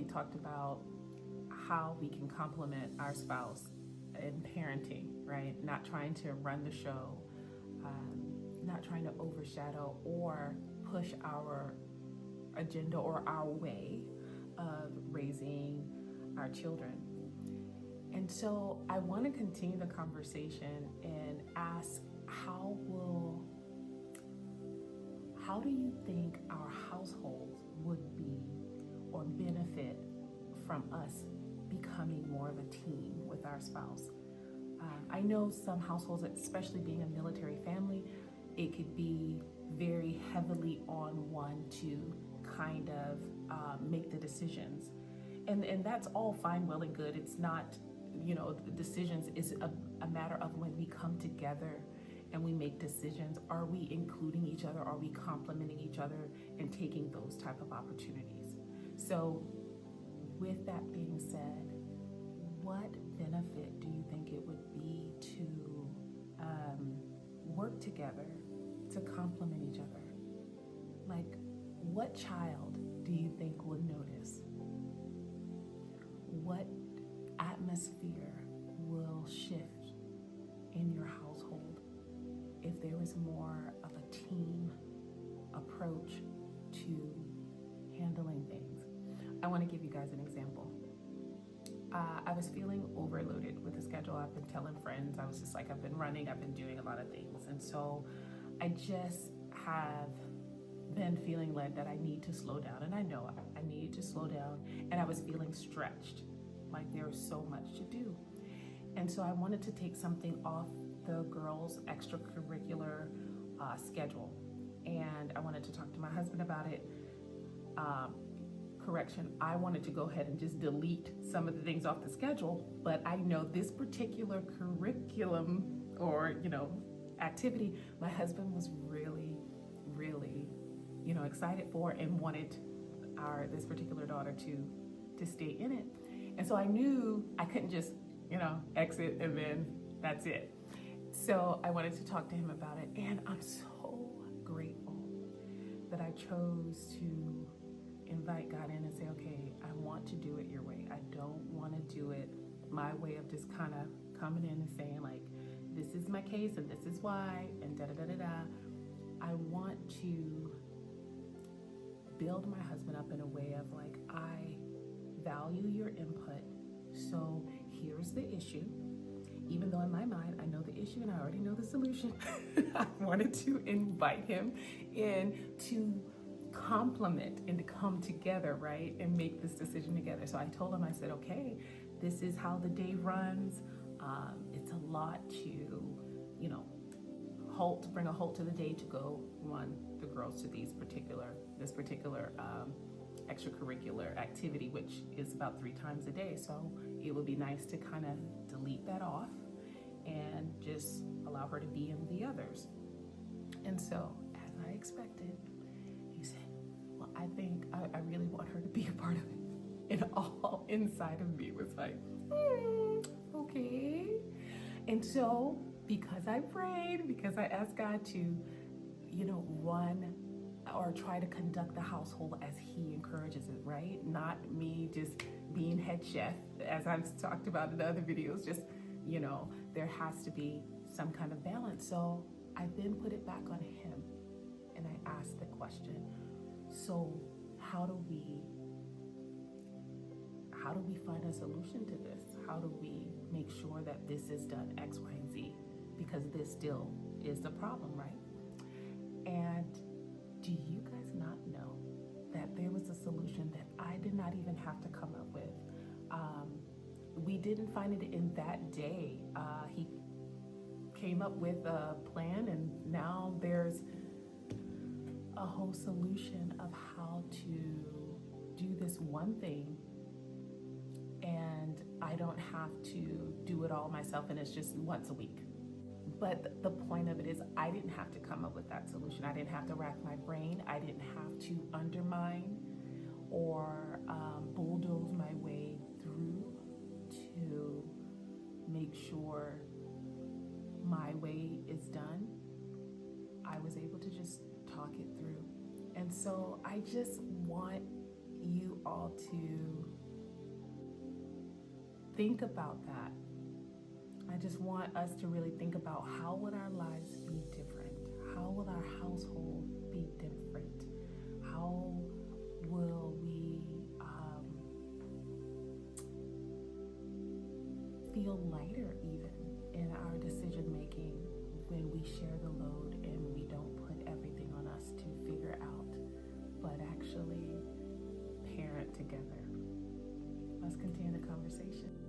we talked about how we can complement our spouse in parenting, right? Not trying to run the show, not trying to overshadow or push our agenda or our way of raising our children. And so I want to continue the conversation and ask how do you think our households would be or benefit from us becoming more of a team with our spouse? I know some households, especially being a military family, it could be very heavily on one to kind of make the decisions. And that's all fine, well and good. It's not, the decisions is a matter of when we come together and we make decisions, are we including each other? Are we complimenting each other and taking those type of opportunities? So with that being said, what benefit do you think it would be to work together to complement each other? Like, what child do you think would notice? What atmosphere will shift in your household if there was more of a team approach to handling things? I want to give you guys an example. I was feeling overloaded with the schedule. I've been telling friends, I was just like, I've been running, I've been doing a lot of things. And so I just have been feeling led that I need to slow down. And I know I needed to slow down. And I was feeling stretched, like there was so much to do. And so I wanted to take something off the girls' extracurricular schedule. And I wanted to talk to my husband about it. Correction, I wanted to go ahead and just delete some of the things off the schedule, but I know this particular curriculum or, activity, my husband was really, really, excited for and wanted this particular daughter to stay in it. And so I knew I couldn't just, exit and then that's it. So I wanted to talk to him about it, and I'm so grateful that I chose to invite God in and say, okay, I want to do it your way. I don't want to do it my way of just kind of coming in and saying like, this is my case and this is why and da da da da da. I want to build my husband up in a way of like, I value your input. So here's the issue. Even though in my mind, I know the issue and I already know the solution. I wanted to invite him in to complement and to come together, right? And make this decision together. So I told him, I said, okay, this is how the day runs. It's a lot to, bring a halt to the day to go run the girls to this particular extracurricular activity, which is about 3 times a day. So it would be nice to kind of delete that off and just allow her to be in the others. And so, as I expected, he said, well, I think I really want her to be a part of it. And all inside of me was like, okay. And so, because I prayed, because I asked God to, run or try to conduct the household as he encourages it, right? Not me just being head chef, as I've talked about in other videos, just, there has to be some kind of balance. So I then put it back on him and I asked the question, so how do we find a solution to this? How do we make sure that this is done X, Y, and Z? Because this still is the problem, right? And do you guys not know that there was a solution that I did not even have to come up with? We didn't find it in that day. He came up with a plan, and now there's a whole solution of how to do this one thing, and I don't have to do it all myself, and it's just once a week. But the point of it is I didn't have to come up with that solution. I didn't have to rack my brain. I didn't have to undermine or bulldoze my way through to make sure my way is done. I was able to just talk it through. And so I just want you all to think about that. I just want us to really think about, how would our lives be different? How will our household be different? How will we feel lighter even in our decision making when we share the load and we don't put everything on us to figure out, but actually parent together? Let's continue the conversation.